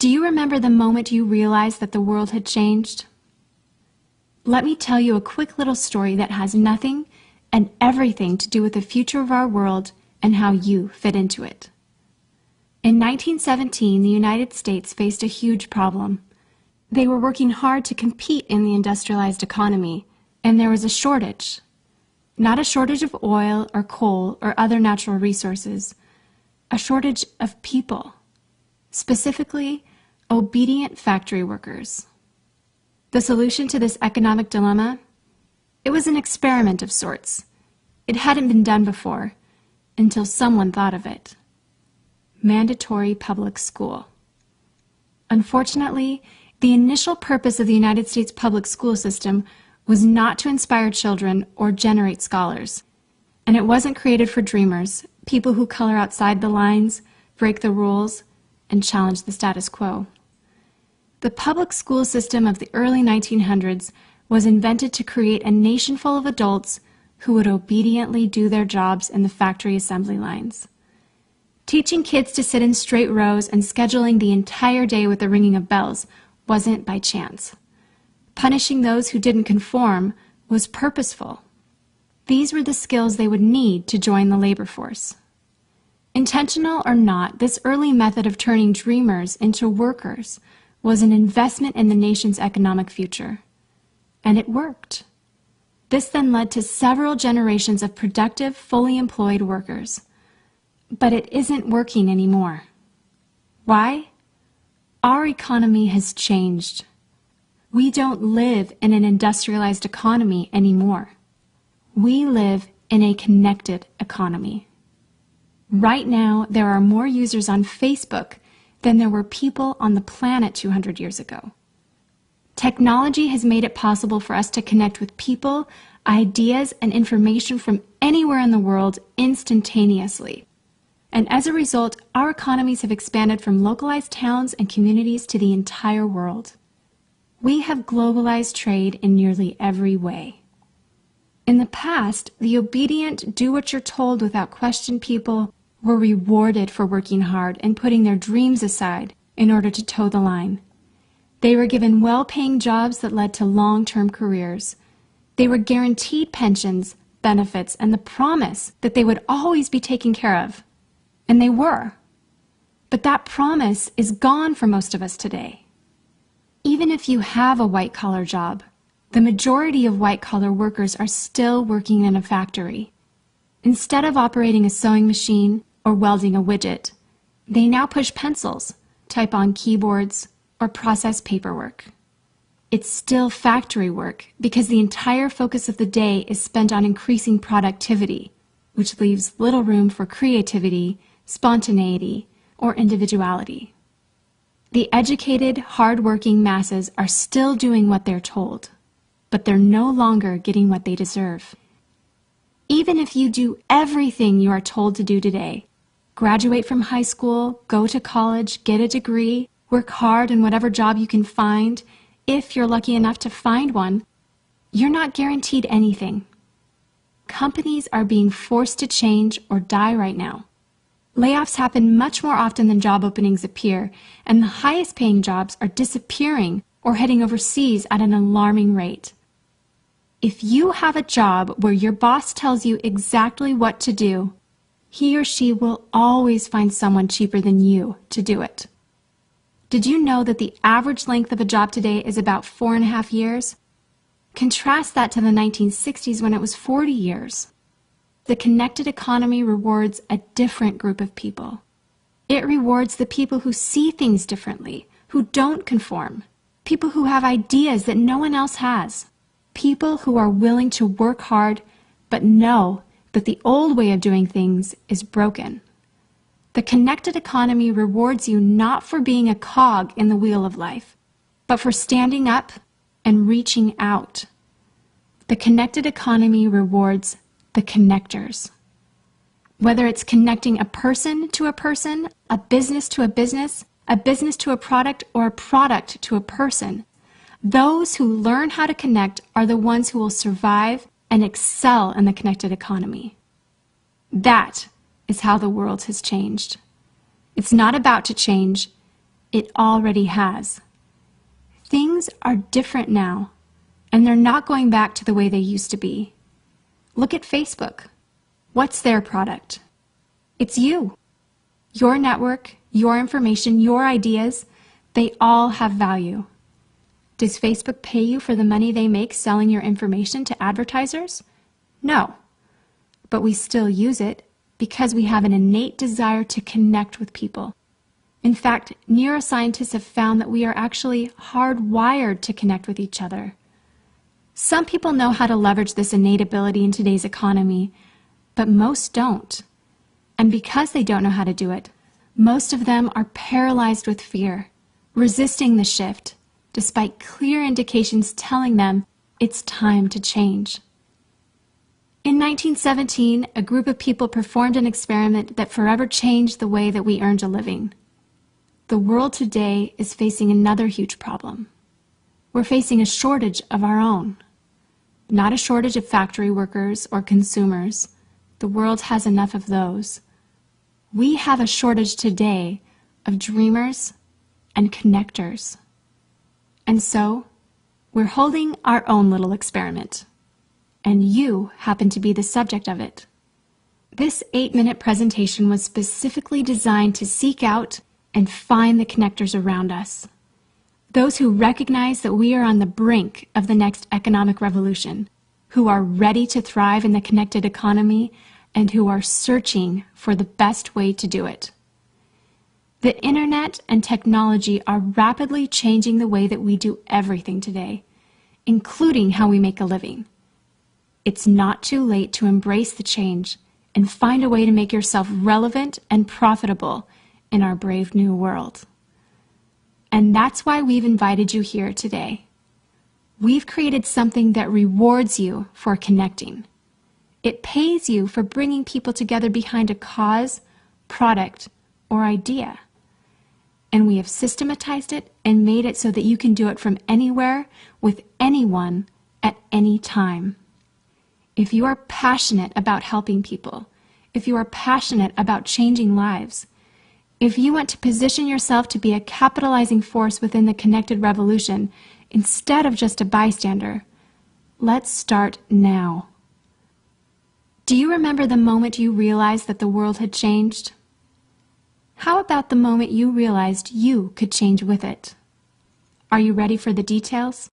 Do you remember the moment you realized that the world had changed? Let me tell you a quick little story that has nothing and everything to do with the future of our world and how you fit into it. In 1917, the United States faced a huge problem. They were working hard to compete in the industrialized economy, and there was a shortage. Not a shortage of oil or coal or other natural resources, a shortage of people, specifically obedient factory workers. The solution to this economic dilemma? It was an experiment of sorts. It hadn't been done before, until someone thought of it. Mandatory public school. Unfortunately, the initial purpose of the United States public school system was not to inspire children or generate scholars. And it wasn't created for dreamers, people who color outside the lines, break the rules, and challenge the status quo. The public school system of the early 1900s was invented to create a nation full of adults who would obediently do their jobs in the factory assembly lines. Teaching kids to sit in straight rows and scheduling the entire day with the ringing of bells wasn't by chance. Punishing those who didn't conform was purposeful. These were the skills they would need to join the labor force. Intentional or not, this early method of turning dreamers into workers was an investment in the nation's economic future. And it worked. This then led to several generations of productive, fully employed workers. But it isn't working anymore. Why? Our economy has changed. We don't live in an industrialized economy anymore. We live in a connected economy. Right now, there are more users on Facebook than there were people on the planet 200 years ago. Technology has made it possible for us to connect with people, ideas, and information from anywhere in the world instantaneously. And as a result, our economies have expanded from localized towns and communities to the entire world. We have globalized trade in nearly every way. In the past, the obedient, do-what-you're-told without question people were rewarded for working hard and putting their dreams aside in order to toe the line. They were given well-paying jobs that led to long-term careers. They were guaranteed pensions, benefits, and the promise that they would always be taken care of. And they were. But that promise is gone for most of us today. Even if you have a white-collar job, the majority of white-collar workers are still working in a factory. Instead of operating a sewing machine or welding a widget, they now push pencils, type on keyboards, or process paperwork. It's still factory work because the entire focus of the day is spent on increasing productivity, which leaves little room for creativity, spontaneity, or individuality. The educated, hard-working masses are still doing what they're told, but they're no longer getting what they deserve. Even if you do everything you are told to do today, graduate from high school, go to college, get a degree, work hard in whatever job you can find, if you're lucky enough to find one, you're not guaranteed anything. Companies are being forced to change or die right now. Layoffs happen much more often than job openings appear, and the highest paying jobs are disappearing or heading overseas at an alarming rate. If you have a job where your boss tells you exactly what to do, he or she will always find someone cheaper than you to do it. Did you know that the average length of a job today is about 4.5 years? Contrast that to the 1960s when it was 40 years. The connected economy rewards a different group of people. It rewards the people who see things differently, who don't conform, people who have ideas that no one else has, people who are willing to work hard but know that the old way of doing things is broken. The connected economy rewards you not for being a cog in the wheel of life, but for standing up and reaching out. The connected economy rewards the connectors. Whether it's connecting a person to a person, a business to a business to a product, or a product to a person, those who learn how to connect are the ones who will survive and excel in the connected economy. That is how the world has changed. It's not about to change. It already has. Things are different now, and they're not going back to the way they used to be. Look at Facebook. What's their product? It's you. Your network, your information, your ideas, they all have value. Does Facebook pay you for the money they make selling your information to advertisers? No. But we still use it because we have an innate desire to connect with people. In fact, neuroscientists have found that we are actually hardwired to connect with each other. Some people know how to leverage this innate ability in today's economy, but most don't. And because they don't know how to do it, most of them are paralyzed with fear, resisting the shift, despite clear indications telling them it's time to change. In 1917, a group of people performed an experiment that forever changed the way that we earned a living. The world today is facing another huge problem. We're facing a shortage of our own. Not a shortage of factory workers or consumers. The world has enough of those. We have a shortage today of dreamers and connectors. And so, we're holding our own little experiment. And you happen to be the subject of it. This 8-minute presentation was specifically designed to seek out and find the connectors around us. Those who recognize that we are on the brink of the next economic revolution, who are ready to thrive in the connected economy, and who are searching for the best way to do it. The internet and technology are rapidly changing the way that we do everything today, including how we make a living. It's not too late to embrace the change and find a way to make yourself relevant and profitable in our brave new world. And that's why we've invited you here today. We've created something that rewards you for connecting. It pays you for bringing people together behind a cause, product, or idea. And we have systematized it and made it so that you can do it from anywhere, with anyone, at any time. If you are passionate about helping people, if you are passionate about changing lives, if you want to position yourself to be a capitalizing force within the connected revolution instead of just a bystander, let's start now. Do you remember the moment you realized that the world had changed? How about the moment you realized you could change with it? Are you ready for the details?